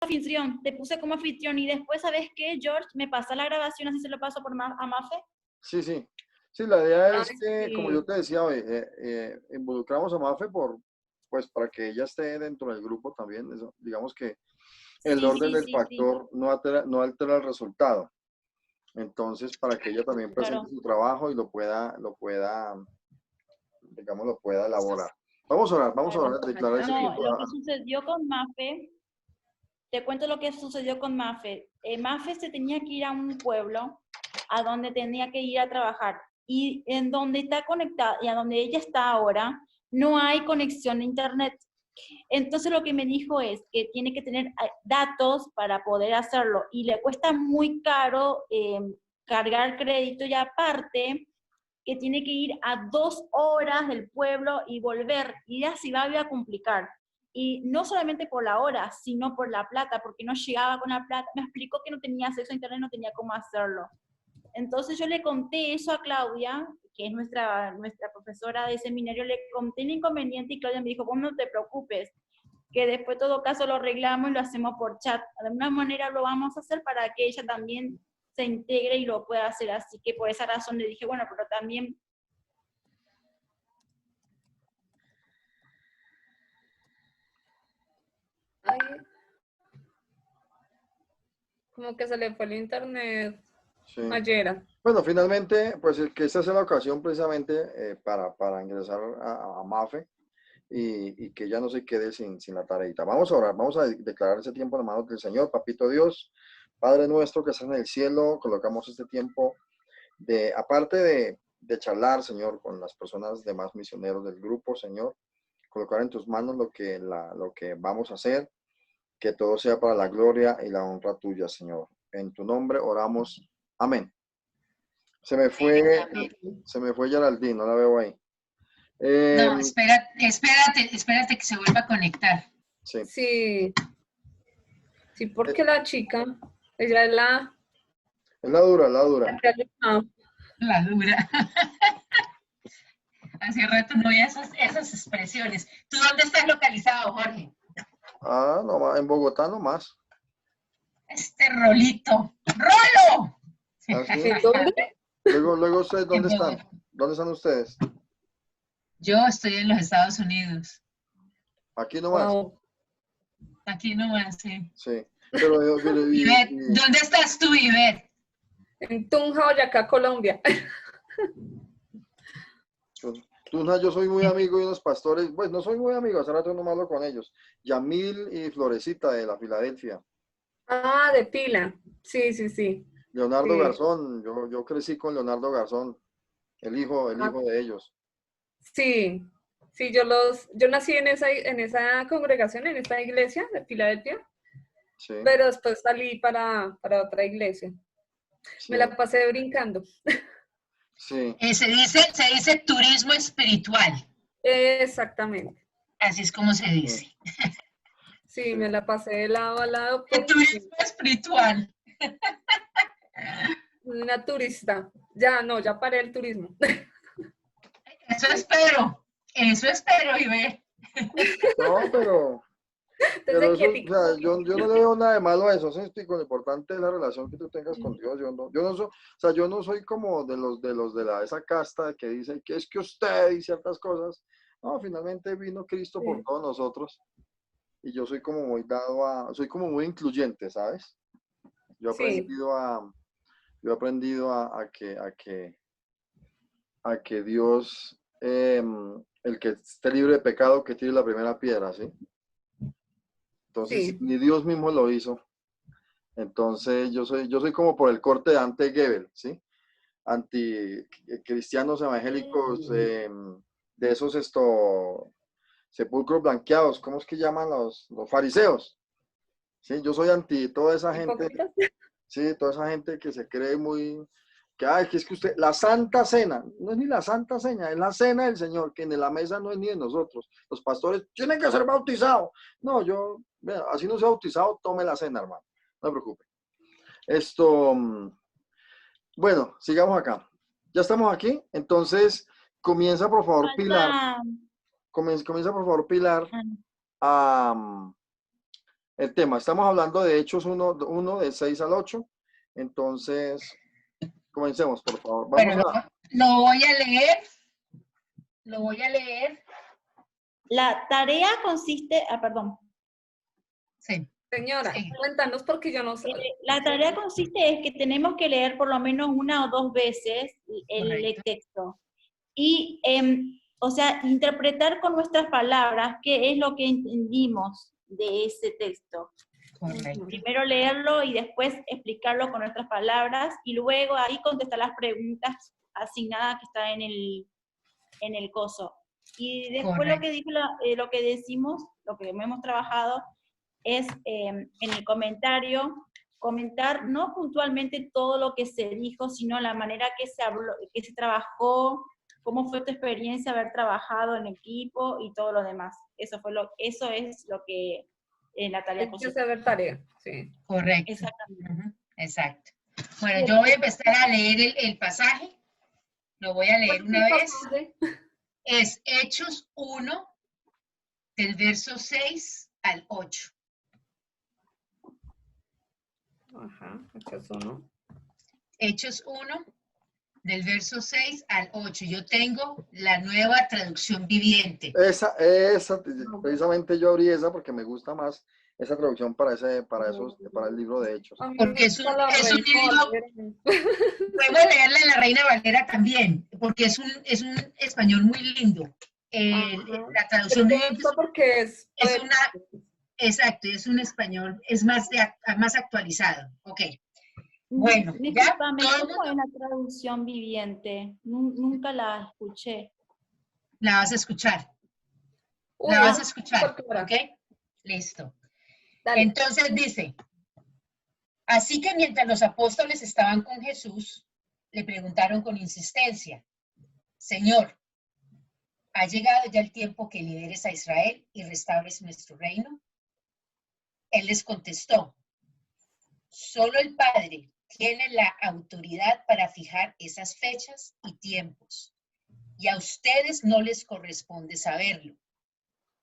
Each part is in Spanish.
anfitrión, te puse como anfitrión y después, ¿sabes qué, George? Me pasa la grabación, así se lo paso por a Mafe. Sí, sí. Sí, la idea es Ay, que, como sí. yo te decía hoy, involucramos a Mafe pues para que ella esté dentro del grupo también. Eso, digamos que el orden del Sí, factor no altera el resultado. Entonces, para que ella también presente claro. su trabajo y digamos, lo pueda elaborar. Vamos a orar, declarar ese No, tiempo. lo que sucedió con Mafe, te cuento lo que sucedió con Mafe. Mafe se tenía que ir a un pueblo a donde tenía que ir a trabajar. Y en donde está conectada y a donde ella está ahora, no hay conexión de internet. Entonces lo que me dijo es que tiene que tener datos para poder hacerlo y le cuesta muy caro cargar crédito y aparte que tiene que ir a 2 horas del pueblo y volver y ya se va a complicar. Y no solamente por la hora, sino por la plata, porque no llegaba con la plata. Me explicó que no tenía acceso a internet, no tenía cómo hacerlo. Entonces yo le conté eso a Claudia, que es nuestra profesora de seminario, le conté el inconveniente y Claudia me dijo, vos no te preocupes, que después todo caso lo arreglamos y lo hacemos por chat. De alguna manera lo vamos a hacer para que ella también se integre y lo pueda hacer. Así que por esa razón le dije, bueno, pero también... Ay, como que se le fue el internet Sí. ayer. Bueno, finalmente, pues que esta sea la ocasión precisamente para ingresar a Mafe y que ya no se quede sin la tareita. Vamos a orar, vamos a declarar ese tiempo en las manos del Señor. Papito Dios, Padre nuestro que estás en el cielo, colocamos este tiempo aparte de charlar, Señor, con las personas demás misioneros del grupo, Señor, colocar en tus manos lo que vamos a hacer, que todo sea para la gloria y la honra tuya, Señor. En tu nombre oramos. Amén. Se me fue Geraldine, no la veo ahí. No, espérate que se vuelva a conectar. Sí. Sí, porque la chica, ella es la... Es la dura. La dura. Hace rato no veía esas expresiones. ¿Tú dónde estás localizado, Jorge? Ah, no, en Bogotá nomás. Este Rolito. ¡Rolo! ¿Ah, sí? ¿En dónde? Luego ustedes, ¿dónde están? ¿Dónde están ustedes? Yo estoy en los Estados Unidos. Aquí nomás. Wow. Aquí nomás, sí. Sí. Pero Ivette, ¿dónde estás tú, Ivette? En Tunja, Boyacá, Colombia. Yo soy muy amigo de unos pastores, pues no soy muy amigo, hace rato no me hablo con ellos. Yamil y Florecita de la Filadelfia. Ah, de Pila. Sí. Leonardo Sí. Garzón, yo crecí con Leonardo Garzón, el hijo de ellos. Sí, yo nací en esa congregación, en esta iglesia de Filadelfia, Sí. pero después salí para otra iglesia. Sí. Me la pasé brincando. Sí. Se dice turismo espiritual. Exactamente. Así es como se dice. Sí, me la pasé de lado a lado. El turismo espiritual. Una turista. Ya paré el turismo. Eso espero, Ivette. No, pero eso, o sea, yo no le veo nada de malo a eso, ¿sí? Lo importante es la relación que tú tengas con Dios. Yo no soy como de los de esa casta que dice que es que usted y ciertas cosas. No, finalmente vino Cristo por todos nosotros y yo soy como soy como muy incluyente, ¿sabes? Yo he aprendido a que Dios, el que esté libre de pecado, que tire la primera piedra, ¿sí? Entonces, Sí. ni Dios mismo lo hizo. Entonces, yo soy como por el corte de ante Gebel, ¿sí? Anticristianos evangélicos, de esos sepulcros blanqueados, ¿cómo es que llaman los fariseos? Sí, yo soy anti toda esa gente, sí, toda esa gente que se cree que es que usted, la Santa Cena, no es ni la Santa Cena, es la Cena del Señor, que en la mesa no es ni de nosotros. Los pastores tienen que ser bautizados. No, así no sea bautizado, tome la cena, hermano. No se preocupe. Bueno, sigamos acá. Ya estamos aquí, entonces comienza por favor Pilar. Comienza por favor Pilar a el tema. Estamos hablando de Hechos 1 de 6 al 8. Entonces, comencemos, por favor. Vamos Bueno, a... lo voy a leer. Lo voy a leer. La tarea consiste, perdón. Sí. Señora, Sí. cuéntanos porque yo no sé. La tarea consiste es que tenemos que leer por lo menos 1 o 2 veces el Correcto. texto. Y, o sea, interpretar con nuestras palabras qué es lo que entendimos de ese texto. Correcto. Primero leerlo y después explicarlo con nuestras palabras y luego ahí contestar las preguntas asignadas que están en el coso. Y después Correcto. lo que dijo, lo que decimos, lo que hemos trabajado, es en el comentario, comentar no puntualmente todo lo que se dijo, sino la manera que se habló, que se trabajó, cómo fue tu experiencia haber trabajado en equipo y todo lo demás. Eso es lo que la tarea Hay que consiste. saber tarea, sí. Correcto. Exactamente. Ujú, exacto. Bueno, yo voy a empezar a leer el pasaje. Lo voy a leer una vez. Es Hechos 1, del verso 6 al 8. Ajá, Hechos 1. Hechos 1, del verso 6 al 8. Yo tengo la nueva traducción viviente. Esa, precisamente yo abrí esa porque me gusta más esa traducción para el libro de Hechos. Porque es un libro, podemos leerla en la Reina Valera también, porque es un español muy lindo. La traducción viviente porque es exacto, es un español, es más actualizado. Ok. Bueno, ya. Discúlpame, ¿cómo es la traducción viviente? Nunca la escuché. La vas a escuchar. Uy, La vas a escuchar. súper. Ok. Listo. Dale. Entonces dice, así que mientras los apóstoles estaban con Jesús, le preguntaron con insistencia, Señor, ¿ha llegado ya el tiempo que liberes a Israel y restaures nuestro reino? Él les contestó, solo el Padre tiene la autoridad para fijar esas fechas y tiempos, y a ustedes no les corresponde saberlo,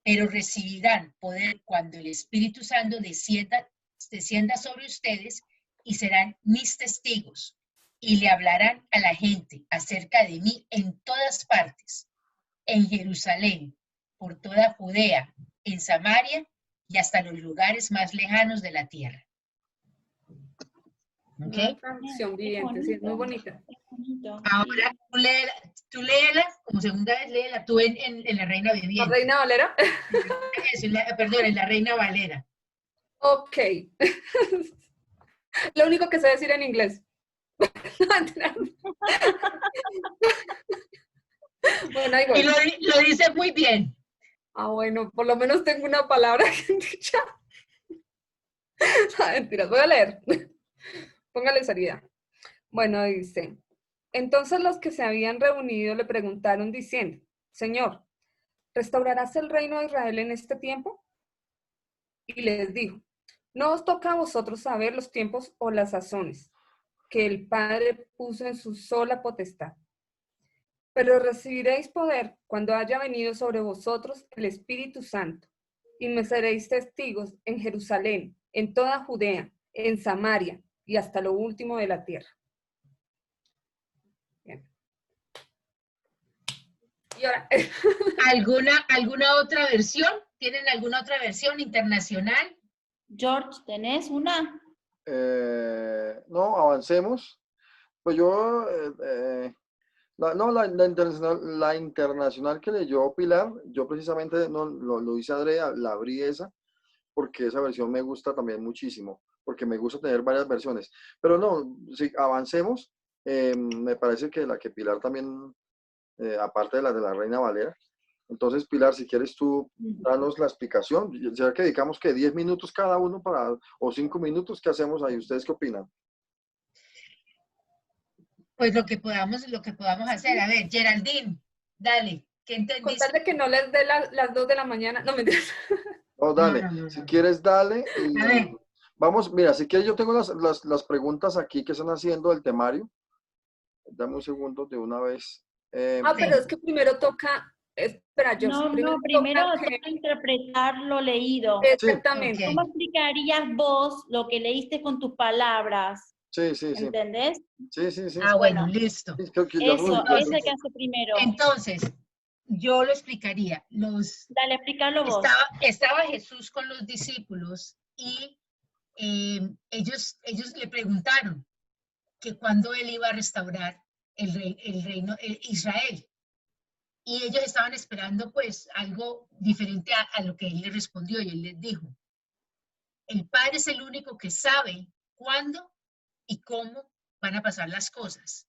pero recibirán poder cuando el Espíritu Santo descienda sobre ustedes y serán mis testigos, y le hablarán a la gente acerca de mí en todas partes, en Jerusalén, por toda Judea, en Samaria y hasta los lugares más lejanos de la tierra. ¿Ok? Una traducción viviente, sí, es muy bonita. Ahora tú léela, como segunda vez léela tú en la Reina ¿La Viviente. Reina Valera? Perdón, en la Reina Valera. Ok. Lo único que sé decir en inglés. Bueno, ahí voy. Y lo dice muy bien. Ah, bueno, por lo menos tengo una palabra que dicha. No, mentiras, voy a leer. Póngale seriedad. Bueno, dice, entonces los que se habían reunido le preguntaron diciendo, Señor, ¿restaurarás el reino de Israel en este tiempo? Y les dijo, no os toca a vosotros saber los tiempos o las sazones que el Padre puso en su sola potestad. Pero recibiréis poder cuando haya venido sobre vosotros el Espíritu Santo, y me seréis testigos en Jerusalén, en toda Judea, en Samaria y hasta lo último de la tierra. Bien. Y ahora, ¿Alguna otra versión? ¿Tienen alguna otra versión internacional? George, ¿tenés una? No, avancemos. Pues yo, la internacional que leyó Pilar, yo precisamente no lo dice Andrea, la abrí esa, porque esa versión me gusta también muchísimo, porque me gusta tener varias versiones. Pero no, si avancemos, me parece que la que Pilar también, aparte de la Reina Valera. Entonces, Pilar, si quieres tú danos la explicación. ¿Será que dedicamos que 10 minutos cada uno o 5 minutos? ¿Qué hacemos ahí? ¿Ustedes qué opinan? Pues lo que podamos hacer. A ver, Geraldine, dale. ¿Qué entendiste? contarle que no les dé las 2 de la mañana. No, mentiras. No, dale. No. Si quieres, dale. Y A ver. vamos, mira, si quieres, yo tengo las preguntas aquí que están haciendo el temario. Dame un segundo de una vez. Pero es que primero toca Espera, yo No, primero primero toca toca interpretar lo leído. exactamente. ¿Cómo explicarías vos lo que leíste con tus palabras? Sí, sí, sí. ¿Entendés? Sí, sí, sí. Ah, bueno, Bueno, listo. Sí, creo que eso, yo ese es lo- el que hace primero. Entonces, yo lo explicaría. Dale, explícalo vos. Estaba Jesús con los discípulos y ellos le preguntaron que cuándo él iba a restaurar el reino Israel. Y ellos estaban esperando pues algo diferente a lo que él les respondió y él les dijo, el Padre es el único que sabe cuándo y cómo van a pasar las cosas.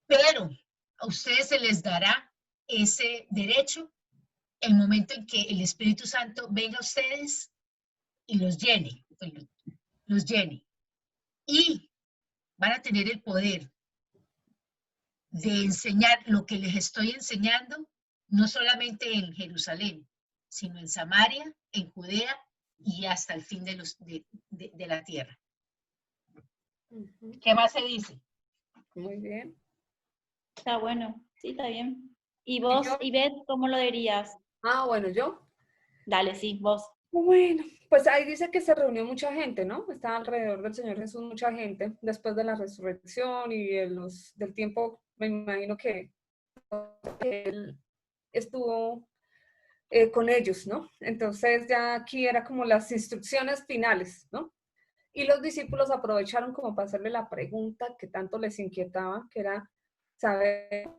Pero a ustedes se les dará ese derecho el momento en que el Espíritu Santo venga a ustedes y los llene, los llene. Y van a tener el poder de enseñar lo que les estoy enseñando, no solamente en Jerusalén, sino en Samaria, en Judea y hasta el fin de la tierra. ¿Qué más se dice? Muy bien. Está bueno, sí, está bien. ¿Y ¿Y vos, yo? Ivette, cómo lo dirías? Ah, bueno, yo. Dale, sí, vos. Bueno, pues ahí dice que se reunió mucha gente, ¿no? Estaba alrededor del Señor Jesús mucha gente después de la resurrección y del tiempo, me imagino que él estuvo con ellos, ¿no? Entonces ya aquí era como las instrucciones finales, ¿no? Y los discípulos aprovecharon como para hacerle la pregunta que tanto les inquietaba, que era saber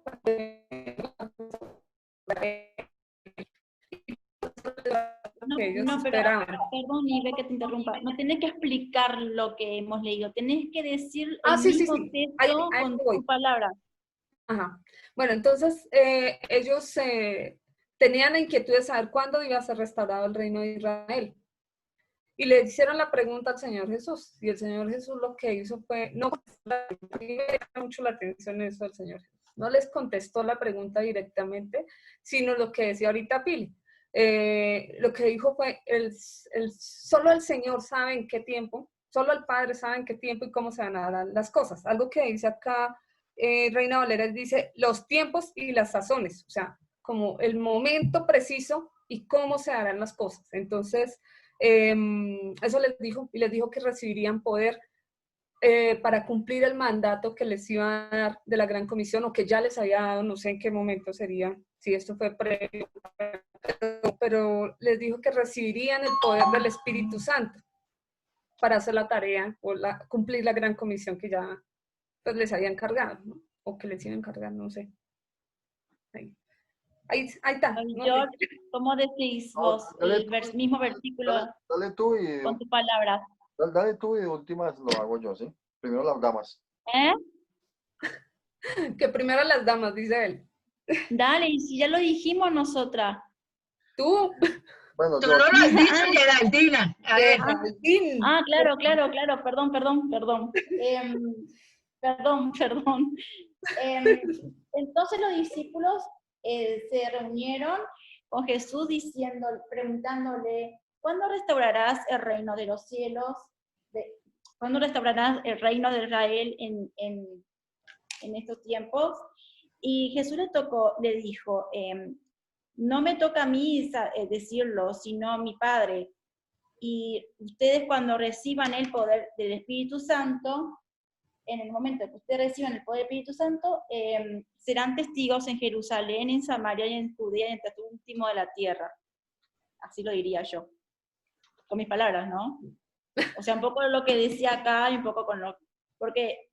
No, que ellos no, pero esperaban. perdón, Ivette, que te interrumpa. No tenés que explicar lo que hemos leído, tenés que decir Ah, el sí, sí, mismo sí. texto Ahí con voy. tus palabras. Ajá. Bueno, entonces ellos tenían la inquietud de saber cuándo iba a ser restaurado el reino de Israel. Y le hicieron la pregunta al Señor Jesús. Y el Señor Jesús lo que hizo fue, no, me llama mucho la atención eso del Señor Jesús. No les contestó la pregunta directamente, sino lo que decía ahorita Pili. Lo que dijo fue, solo el Señor sabe en qué tiempo, solo el Padre sabe en qué tiempo y cómo se van a dar las cosas. Algo que dice acá Reina Valera, dice los tiempos y las sazones, o sea, como el momento preciso y cómo se harán las cosas. Entonces, eso les dijo, y les dijo que recibirían poder para cumplir el mandato que les iba a dar de la Gran Comisión, o que ya les había dado, no sé en qué momento sería, si esto fue previo, pero les dijo que recibirían el poder del Espíritu Santo para hacer la tarea o cumplir la Gran Comisión que ya pues, les había encargado, ¿no? O que les iba a encargar, no sé. Ahí está. ¿No? George, ¿cómo decís vos Dale el tú, mismo versículo dale tú con tus palabras? dale tú y de últimas lo hago yo, ¿sí? Primero las damas. ¿Eh? Que primero las damas, dice él. Dale, y si ya lo dijimos nosotras. Tú, Bueno, Tú yo, no lo has dicho, Geraldina. A ver, Geraldine. Ah, claro, perdón. Perdón. Entonces los discípulos se reunieron con Jesús preguntándole, ¿cuándo restaurarás el reino de los cielos? ¿Cuándo restaurarás el reino de Israel en estos tiempos? Y Jesús le dijo, no me toca a mí decirlo, sino a mi Padre. Y ustedes cuando reciban el poder del Espíritu Santo, en el momento que ustedes reciban el poder del Espíritu Santo, serán testigos en Jerusalén, en Samaria y en Judea y hasta el último de la tierra. Así lo diría yo, con mis palabras, ¿no? O sea, un poco lo que decía acá y un poco con lo... Porque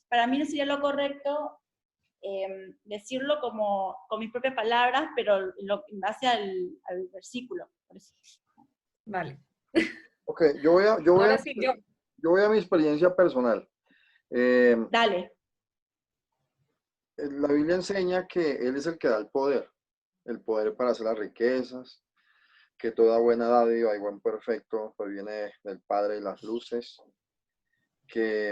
para mí no sería lo correcto decirlo como con mis propias palabras, pero en base al versículo. Por eso. Vale. ok, yo Ahora sí, yo. voy a mi experiencia personal. Dale. La Biblia enseña que Él es el que da el poder para hacer las riquezas, que toda buena dádiva y buen perfecto proviene del Padre de las luces, que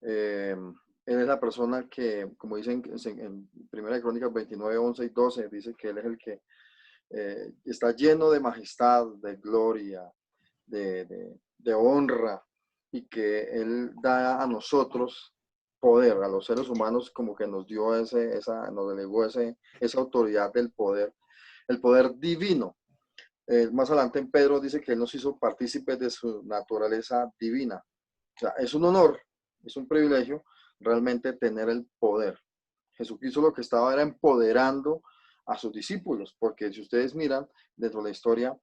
Él es la persona que, como dicen en 1 Crónicas 29, 11 y 12, dice que Él es el que está lleno de majestad, de gloria, de honra, y que Él da a nosotros poder a los seres humanos, como que nos dio nos delegó esa autoridad del poder, el poder divino. Más adelante en Pedro dice que Él nos hizo partícipes de su naturaleza divina. O sea, es un honor, es un privilegio realmente tener el poder. Jesucristo lo que estaba era empoderando a sus discípulos, porque si ustedes miran dentro de la historia,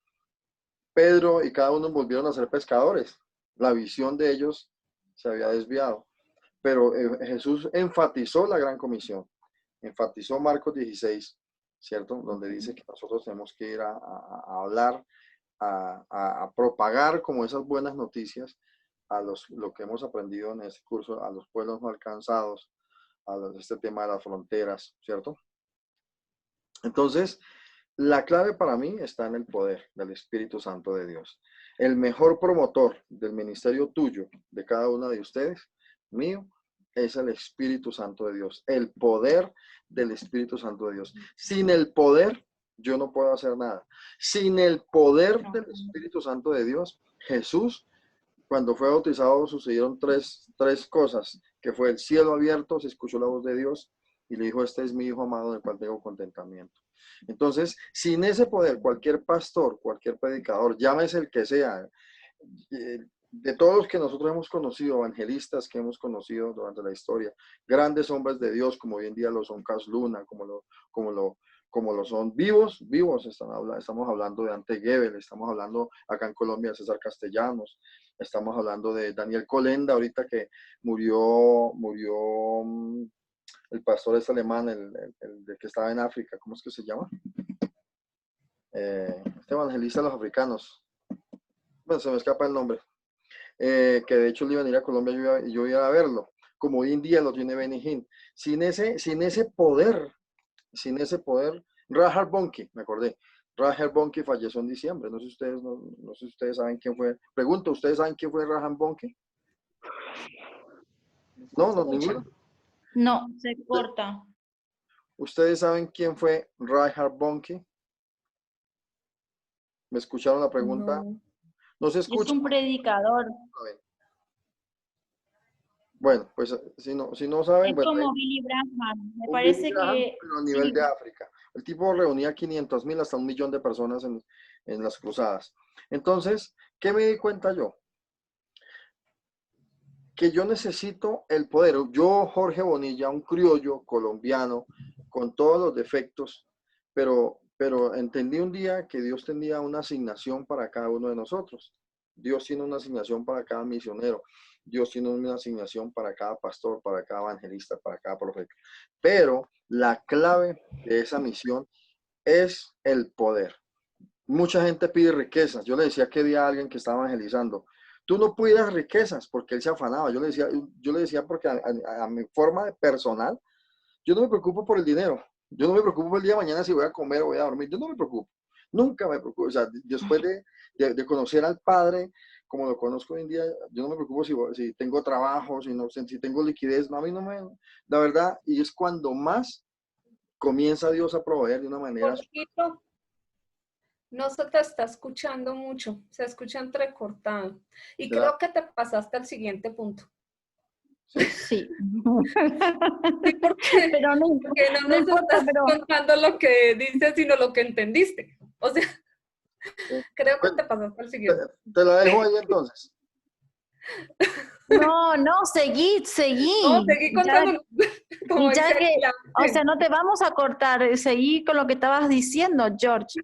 Pedro y cada uno volvieron a ser pescadores. La visión de ellos se había desviado. Pero Jesús enfatizó la gran comisión, enfatizó Marcos 16, ¿cierto? Donde dice que nosotros tenemos que ir a hablar, a propagar como esas buenas noticias a lo que hemos aprendido en este curso, a los pueblos no alcanzados, este tema de las fronteras, ¿cierto? Entonces, la clave para mí está en el poder del Espíritu Santo de Dios. El mejor promotor del ministerio tuyo, de cada uno de ustedes, mío, es el Espíritu Santo de Dios, el poder del Espíritu Santo de Dios. Sin el poder, yo no puedo hacer nada. Sin el poder del Espíritu Santo de Dios, Jesús, cuando fue bautizado, sucedieron tres cosas, que fue el cielo abierto, se escuchó la voz de Dios y le dijo, este es mi Hijo amado, del cual tengo contentamiento. Entonces, sin ese poder, cualquier pastor, cualquier predicador, llámese el que sea, de todos los que nosotros hemos conocido, evangelistas que hemos conocido durante la historia, grandes hombres de Dios, como hoy en día lo son Cas Luna, como lo son vivos, estamos hablando de Ante Gebel, estamos hablando acá en Colombia de César Castellanos, estamos hablando de Daniel Colenda, ahorita que murió el pastor alemán, el que estaba en África, ¿cómo es que se llama? Este evangelista de los africanos, bueno, se me escapa el nombre, que de hecho él iba a ir a Colombia y yo iba a verlo, como hoy en día lo tiene Benny Hinn. Sin ese poder, Reinhard Bonnke, me acordé, Reinhard Bonnke falleció en diciembre, no sé si ustedes saben quién fue. Pregunto, ¿ustedes saben quién fue Reinhard Bonnke? No, ninguno. No, se corta. ¿Ustedes saben quién fue Reinhard Bonnke? ¿Me escucharon la pregunta? No se escucha. Es un predicador. Bueno, pues si no saben... Es bueno, como Billy Graham. Me un parece Billy Graham, que... pero a nivel sí. de África. El tipo reunía 500,000 hasta 1,000,000 de personas en las cruzadas. Entonces, ¿qué me di cuenta yo? Que yo necesito el poder. Yo, Jorge Bonilla, un criollo colombiano, con todos los defectos, pero entendí un día que Dios tenía una asignación para cada uno de nosotros. Dios tiene una asignación para cada misionero. Dios tiene una asignación para cada pastor, para cada evangelista, para cada profeta. Pero la clave de esa misión es el poder. Mucha gente pide riquezas. Yo le decía que día a alguien que estaba evangelizando, tú no pidas riquezas, porque él se afanaba. Yo le decía porque a mi forma de personal, yo no me preocupo por el dinero. Yo no me preocupo por el día de mañana si voy a comer o voy a dormir. Yo no me preocupo. Nunca me preocupo. O sea, después de conocer al Padre, como lo conozco hoy en día, yo no me preocupo si tengo trabajo, si tengo liquidez. No, a mí no me... La verdad, y es cuando más comienza Dios a proveer de una manera... Poquito. No se te está escuchando mucho, se escucha entrecortado. Y creo que te pasaste al siguiente punto. Sí. Sí. Sí, porque Pero porque no nos estás contando lo que dices, sino lo que entendiste. O sea, creo que te pasaste al siguiente. Te la dejo ahí entonces. No, seguí. No, seguí contando. O sea, no te vamos a cortar, seguí con lo que estabas diciendo, George.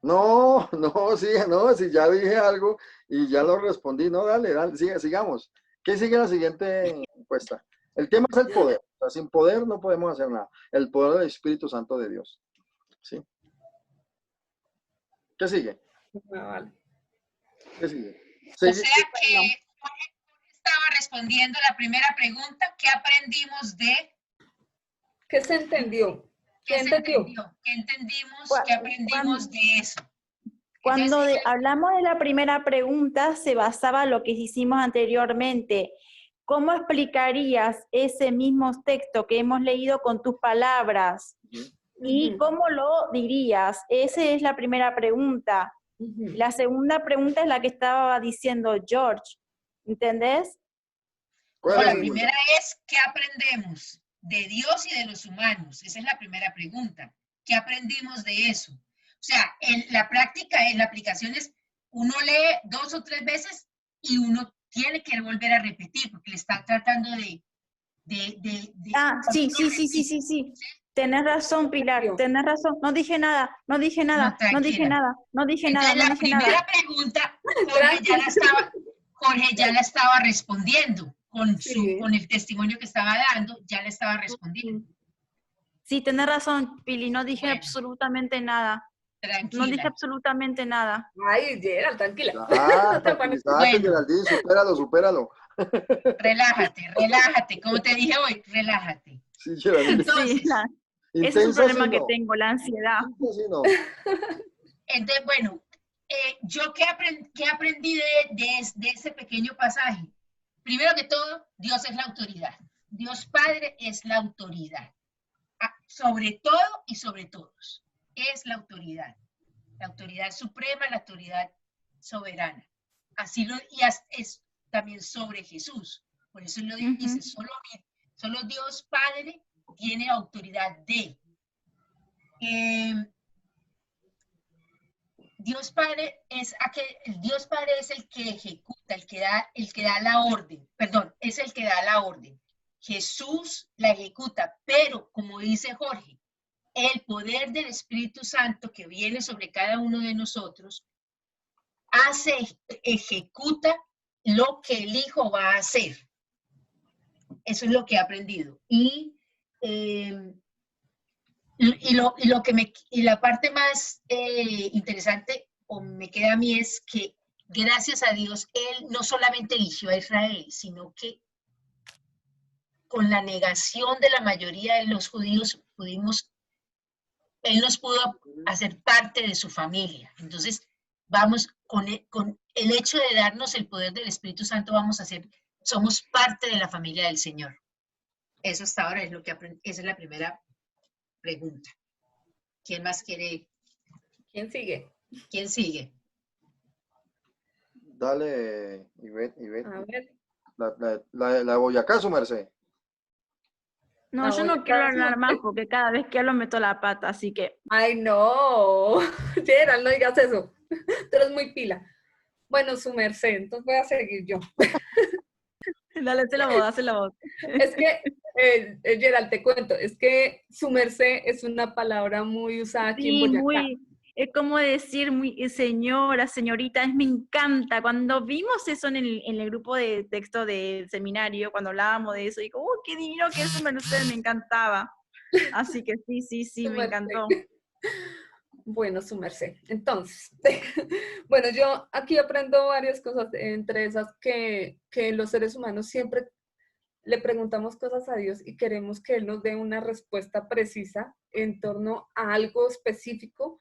No, si ya dije algo y ya lo respondí, no, dale, sigamos. ¿Qué sigue la siguiente encuesta? El tema es el poder. O sea, sin poder no podemos hacer nada. El poder del Espíritu Santo de Dios. ¿Sí? ¿Qué sigue? Vale. ¿Qué sigue? O sea que Jorge estaba respondiendo la primera pregunta, ¿qué aprendimos de? ¿Qué se entendió? ¿Qué entendimos? ¿Qué aprendimos de eso? Cuando hablamos de la primera pregunta, se basaba en lo que hicimos anteriormente. ¿Cómo explicarías ese mismo texto que hemos leído con tus palabras? ¿Y cómo lo dirías? Esa es la primera pregunta. La segunda pregunta es la que estaba diciendo George. ¿Entendés? ¿Cuál No, es la la segunda? primera es, ¿qué aprendemos de Dios y de los humanos? Esa es la primera pregunta. ¿Qué aprendimos de eso? O sea, en la práctica, en la aplicación es, uno lee 2 o 3 veces y uno tiene que volver a repetir porque le están tratando de Ah, sí, uno sí, sí, sí, repite. sí, sí. Tenés razón, Pilar, tenés razón. No dije nada, no dije No, nada, no dije tranquila. nada, no dije nada, Entonces, no la dije nada. primera pregunta, Tranquila. Jorge ya la estaba respondiendo Sí. con el testimonio que estaba dando, ya la estaba respondiendo. Sí, tenés razón, Pili, no dije Bueno. absolutamente nada. No dije Tranquila. absolutamente nada. Ay, Gerald, tranquila. Ah, No te afanes. tranquilízate, Bueno. Geraldine, supéralo, supéralo. Relájate, como te dije hoy, relájate. Sí, Geraldine. Sí, Entonces, ese es un Intensa sí problema que no. tengo, la ansiedad. Intensa sí no. bueno, yo qué aprendí de ese pequeño pasaje. Primero que todo, Dios es la autoridad. Dios Padre es la autoridad. Sobre todo y sobre todos. Es la autoridad suprema, la autoridad soberana. Así es también sobre Jesús. Por eso lo dice, solo Dios Padre tiene autoridad de. Dios Padre es el que ejecuta, el que da la orden, perdón, es el que da la orden. Jesús la ejecuta, pero como dice Jorge, el poder del Espíritu Santo que viene sobre cada uno de nosotros ejecuta lo que el Hijo va a hacer. Eso es lo que he aprendido. Y la parte más interesante o me queda a mí es que gracias a Dios Él no solamente eligió a Israel, sino que con la negación de la mayoría de los judíos Él nos pudo hacer parte de su familia. Entonces, vamos con el hecho de darnos el poder del Espíritu Santo, somos parte de la familia del Señor. Eso hasta ahora es lo que aprendí. Esa es la primera pregunta. ¿Quién más quiere? ¿Quién sigue? ¿Quién sigue? Dale, Ivette. A ver. La de Boyacá, su merced. No, La yo voy no a quiero dar. hablar más porque cada vez que hablo meto la pata, así que Ay, no. Gerald, no digas eso. Tú eres muy pila. Bueno, su merced, entonces voy a seguir yo. dale, hazte la voz. Es que, Gerald, te cuento, es que su merced es una palabra muy usada aquí en Sí, Boyacá. es como decir muy señora, señorita, me encanta. Cuando vimos eso en el grupo de texto del seminario, cuando hablábamos de eso, digo, qué divino que eso me encantaba. Así que sí, Su me merced. encantó. Bueno, su merced. Entonces, bueno, yo aquí aprendo varias cosas, entre esas que los seres humanos siempre le preguntamos cosas a Dios y queremos que Él nos dé una respuesta precisa en torno a algo específico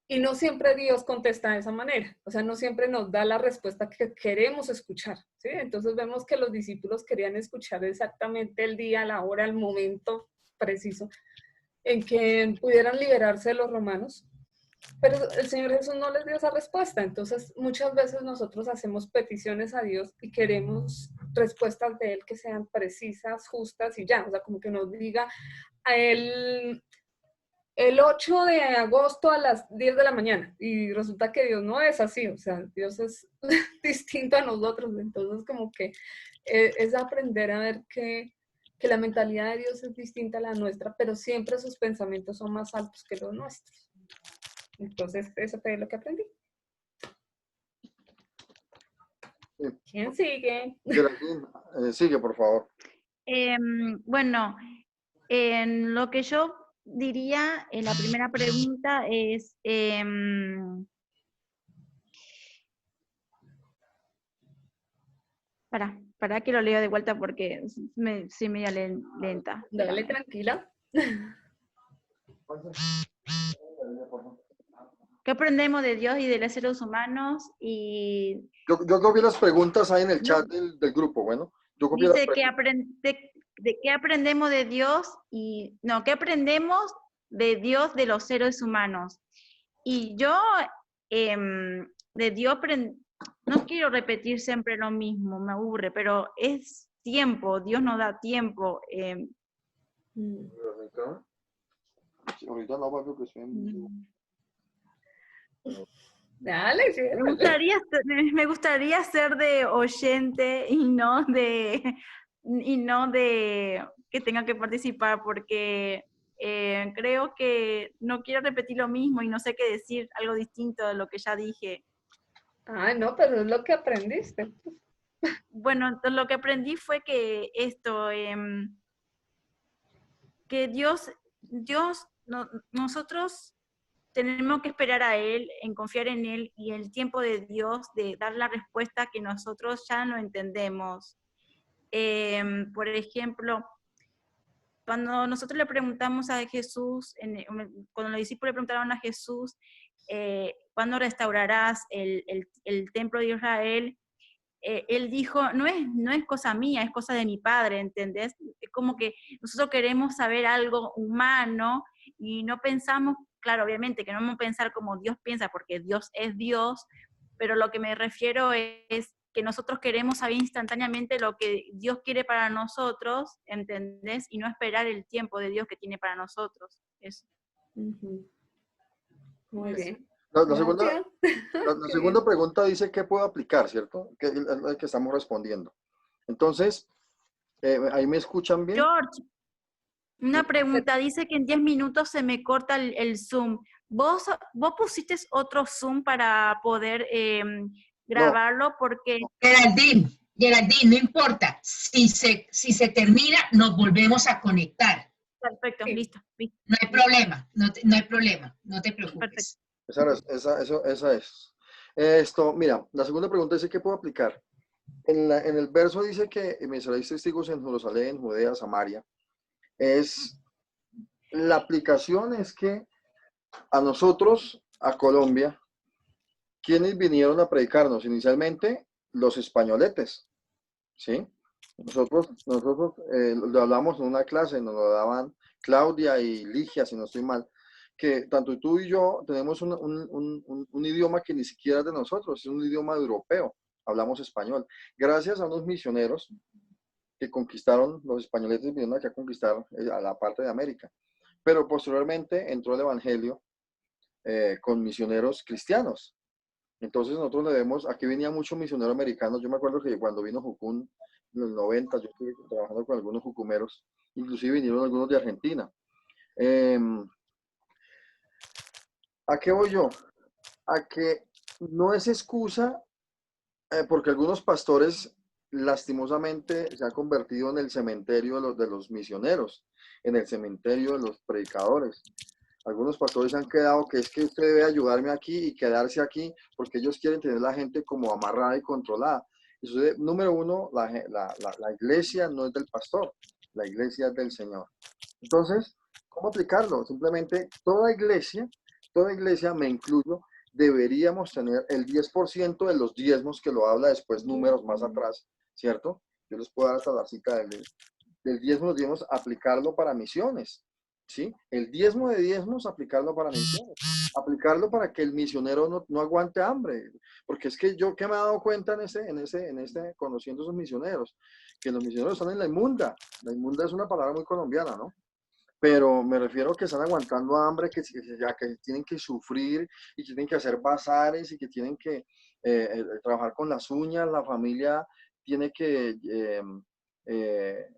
y no siempre Dios contesta de esa manera, o sea, no siempre nos da la respuesta que queremos escuchar, ¿sí? Entonces vemos que los discípulos querían escuchar exactamente el día, la hora, el momento preciso en que pudieran liberarse de los romanos, pero el Señor Jesús no les dio esa respuesta. Entonces, muchas veces nosotros hacemos peticiones a Dios y queremos respuestas de Él que sean precisas, justas y ya. O sea, como que nos diga el 8 de agosto a las 10 de la mañana. Y resulta que Dios no es así. O sea, Dios es distinto a nosotros. Entonces, como que es aprender a ver que la mentalidad de Dios es distinta a la nuestra, pero siempre sus pensamientos son más altos que los nuestros. Entonces, eso fue lo que aprendí. ¿Quién sigue? Geraldine, sigue, por favor. Bueno, en lo que yo diría, la primera pregunta es, para que lo leo de vuelta porque soy media lenta. Dale, Espérame. tranquila. ¿Qué aprendemos de Dios y de los seres humanos? Y Yo copié las preguntas ahí en el chat del grupo, bueno. Yo copié las dice preguntas. de qué aprendemos de Dios y no, ¿qué aprendemos de Dios de los seres humanos? Y yo de Dios no quiero repetir siempre lo mismo, me aburre, pero es tiempo, Dios nos da tiempo. Mm. Sí, ahorita no, papi, que estoy en... Dale, sí, dale. Me gustaría ser de oyente y no de que tenga que participar, porque creo que no quiero repetir lo mismo y no sé qué decir, algo distinto de lo que ya dije. Ah, no, pero es lo que aprendiste. Bueno, entonces lo que aprendí fue que que nosotros tenemos que esperar a Él, en confiar en Él y el tiempo de Dios de dar la respuesta que nosotros ya no entendemos. Por ejemplo, cuando nosotros le preguntamos a Jesús, cuando los discípulos le preguntaron a Jesús, ¿cuándo restaurarás el templo de Israel? Él dijo, no es cosa mía, es cosa de mi Padre, ¿entendés? Es como que nosotros queremos saber algo humano y no pensamos, claro, obviamente que no vamos a pensar como Dios piensa, porque Dios es Dios, pero lo que me refiero es que nosotros queremos saber instantáneamente lo que Dios quiere para nosotros, ¿entendés? Y no esperar el tiempo de Dios que tiene para nosotros. Eso. Ujú. Muy bien. La segunda, Gracias. la Qué segunda bien. pregunta dice qué puedo aplicar, ¿cierto? Que es la que estamos respondiendo. Entonces, ¿ahí me escuchan bien? George, una pregunta, dice que en 10 minutos se me corta el Zoom. ¿Vos pusiste otro Zoom para poder No, grabarlo? Porque, Geraldine, no importa. Si se termina, nos volvemos a conectar. perfecto, Sí. listo, listo, No hay problema, no hay problema, no te perfecto. preocupes. esa es. Esto, mira, la segunda pregunta dice qué puedo aplicar. En el verso dice que me seréis testigos en Jerusalén, Judea, Samaria. La aplicación es que a nosotros, a Colombia, ¿quiénes vinieron a predicarnos? Inicialmente, los españoletes, ¿sí? Nosotros lo hablamos en una clase, nos lo daban Claudia y Ligia, si no estoy mal, que tanto tú y yo tenemos un idioma que ni siquiera es de nosotros, es un idioma europeo, hablamos español. Gracias a unos misioneros que conquistaron, los españoletes vinieron aquí a conquistar a la parte de América. Pero posteriormente entró el Evangelio con misioneros cristianos. Entonces nosotros le vemos, aquí venía mucho misionero americano. Yo me acuerdo que cuando vino Jucún en los 90, yo estuve trabajando con algunos jucumeros, inclusive vinieron algunos de Argentina. Eh, ¿A qué voy yo? A que no es excusa, porque algunos pastores lastimosamente se han convertido en el cementerio de los misioneros, en el cementerio de los predicadores. Algunos pastores han quedado que es que usted debe ayudarme aquí y quedarse aquí porque ellos quieren tener la gente como amarrada y controlada. Entonces, número uno, la iglesia no es del pastor, la iglesia es del Señor. Entonces, ¿cómo aplicarlo? Simplemente toda iglesia, me incluyo, deberíamos tener el 10% de los diezmos que lo habla después números más atrás, ¿cierto? Yo les puedo dar hasta la cita del diezmo, los diezmos, aplicarlo para misiones. ¿Sí? El diezmo de diezmos, aplicarlo para misiones, aplicarlo para que el misionero no aguante hambre, porque es que yo que me he dado cuenta conociendo a esos misioneros, que los misioneros están en la inmunda es una palabra muy colombiana, ¿no? Pero me refiero a que están aguantando hambre, que tienen que sufrir y que tienen que hacer bazares y que tienen que trabajar con las uñas, la familia tiene que eh,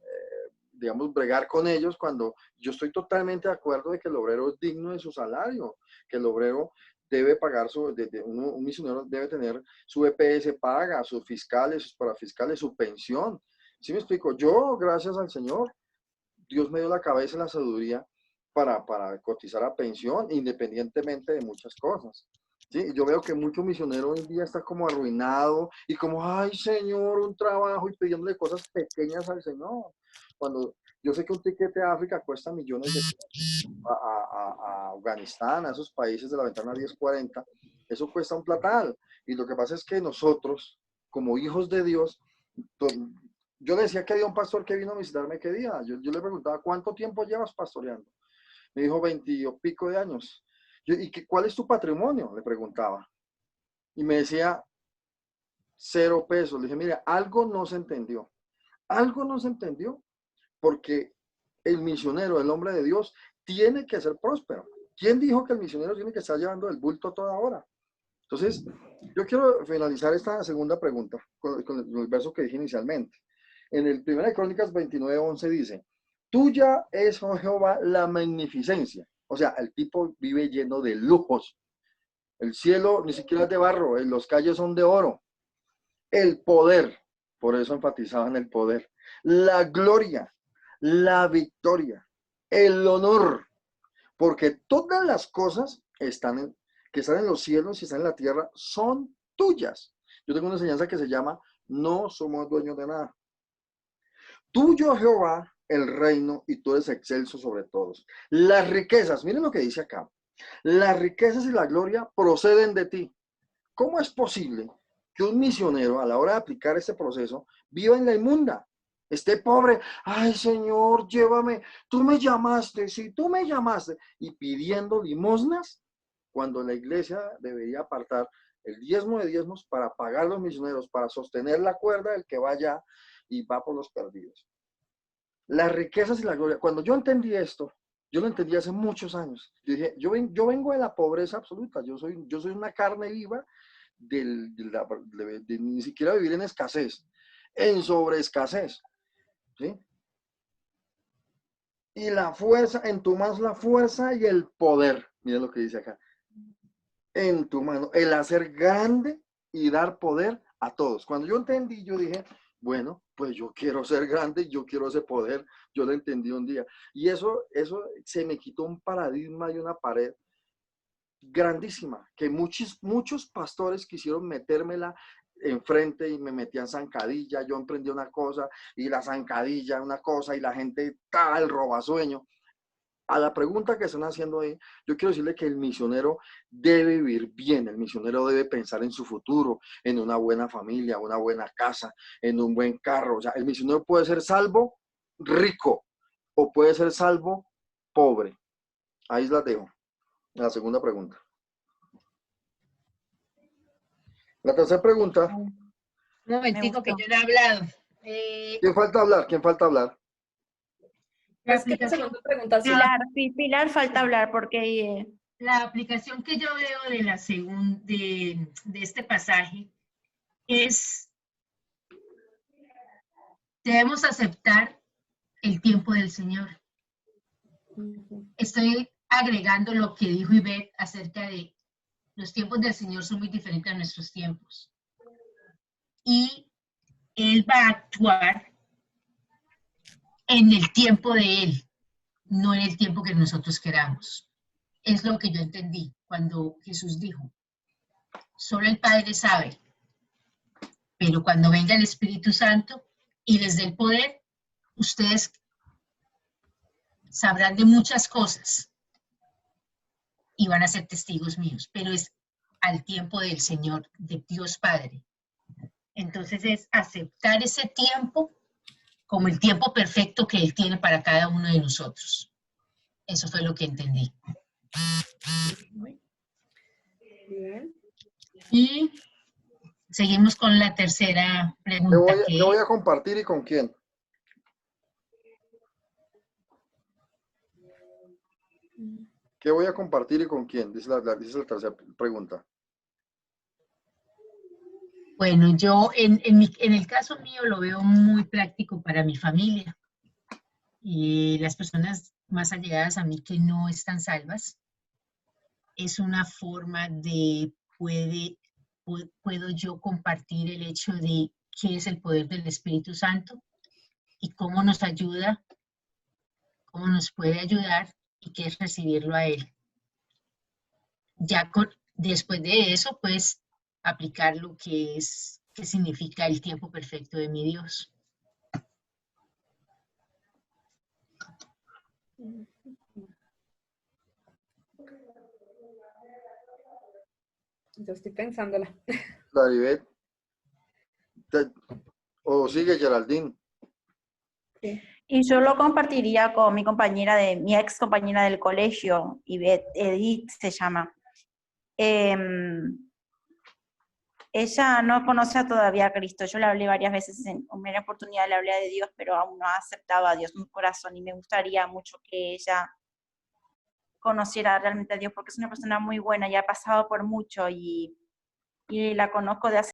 digamos, bregar con ellos cuando yo estoy totalmente de acuerdo de que el obrero es digno de su salario, que el obrero debe pagar un misionero debe tener su EPS paga, sus fiscales, sus parafiscales, su pensión. ¿Sí me explico? Yo, gracias al Señor, Dios me dio la cabeza y la sabiduría para cotizar a pensión, independientemente de muchas cosas. ¿Sí? Yo veo que mucho misionero hoy en día está como arruinado y como, ay Señor, un trabajo y pidiéndole cosas pequeñas al Señor. Cuando yo sé que un tiquete a África cuesta millones de pesos, a Afganistán, a esos países de la ventana 1040, eso cuesta un platal. Y lo que pasa es que nosotros, como hijos de Dios, yo le decía que había un pastor que vino a visitarme qué día. Yo le preguntaba, ¿cuánto tiempo llevas pastoreando? Me dijo 20 y pico de años. ¿Cuál es tu patrimonio? Le preguntaba. Y me decía, 0 pesos. Le dije, mira, algo no se entendió. Algo no se entendió, porque el misionero, el hombre de Dios, tiene que ser próspero. ¿Quién dijo que el misionero tiene que estar llevando el bulto toda hora? Entonces, yo quiero finalizar esta segunda pregunta con el verso que dije inicialmente. En el 1 Crónicas 29:11 dice, tuya es, oh Jehová, la magnificencia. O sea, el tipo vive lleno de lujos. El cielo ni siquiera es de barro, los calles son de oro. El poder, por eso enfatizaban el poder. La gloria, la victoria, el honor. Porque todas las cosas que están en los cielos y están en la tierra son tuyas. Yo tengo una enseñanza que se llama, no somos dueños de nada. Tuyo, Jehová, el reino, y tú eres excelso sobre todos. Las riquezas, miren lo que dice acá. Las riquezas y la gloria proceden de ti. ¿Cómo es posible que un misionero, a la hora de aplicar este proceso, viva en la inmunda? Esté pobre, ay Señor, llévame, tú me llamaste, sí, tú me llamaste, y pidiendo limosnas, cuando la iglesia debería apartar el diezmo de diezmos para pagar a los misioneros, para sostener la cuerda del que va allá y va por los perdidos. Las riquezas y la gloria, cuando yo entendí esto, yo lo entendí hace muchos años. Yo dije, yo vengo de la pobreza absoluta, yo soy una carne viva de ni siquiera vivir en escasez, en sobreescasez. ¿Sí? Y la fuerza, en tu mano la fuerza y el poder. Mira lo que dice acá. En tu mano, el hacer grande y dar poder a todos. Cuando yo entendí, yo dije, bueno, pues yo quiero ser grande y yo quiero ese poder. Yo lo entendí un día. Y eso se me quitó un paradigma y una pared grandísima, que muchos pastores quisieron metérmela enfrente y me metían zancadilla, yo emprendí una cosa y la zancadilla una cosa y la gente el robasueño. A la pregunta que están haciendo ahí, yo quiero decirle que el misionero debe vivir bien, el misionero debe pensar en su futuro, en una buena familia, una buena casa, en un buen carro. O sea, el misionero puede ser salvo rico o puede ser salvo pobre. Ahí la dejo. La segunda pregunta. La tercera pregunta. Un momentico que yo no he hablado. ¿Quién falta hablar? ¿Quién falta hablar? La Es que la aplicación, segunda pregunta sí. Pilar falta hablar porque la aplicación que yo veo de este pasaje es, debemos aceptar el tiempo del Señor. Estoy agregando lo que dijo Ivette acerca de los tiempos del Señor son muy diferentes a nuestros tiempos. Y Él va a actuar en el tiempo de Él, no en el tiempo que nosotros queramos. Es lo que yo entendí cuando Jesús dijo, solo el Padre sabe, pero cuando venga el Espíritu Santo y les dé el poder, ustedes sabrán de muchas cosas y van a ser testigos míos, pero es al tiempo del Señor, de Dios Padre. Entonces es aceptar ese tiempo como el tiempo perfecto que Él tiene para cada uno de nosotros. Eso fue lo que entendí. Bien. Y seguimos con la tercera pregunta. ¿Qué voy a compartir y con quién? ¿Qué voy a compartir y con quién? Dice la tercera pregunta. Bueno, yo en el caso mío lo veo muy práctico para mi familia y las personas más allegadas a mí que no están salvas. Es una forma de puedo yo compartir el hecho de qué es el poder del Espíritu Santo y cómo nos ayuda, cómo nos puede ayudar y qué es recibirlo a Él. Ya después de eso, pues, aplicar lo que es, qué significa el tiempo perfecto de mi Dios. Yo estoy pensándola. Claribet. O sigue Geraldine. Sí. y yo lo compartiría con mi ex compañera del colegio, Ivette, Edith se llama. ella no conoce todavía a Cristo. Yo le hablé varias veces, en primera oportunidad le hablé de Dios, pero aún no ha aceptado a Dios en su corazón y me gustaría mucho que ella conociera realmente a Dios porque es una persona muy buena y ha pasado por mucho y la conozco de hace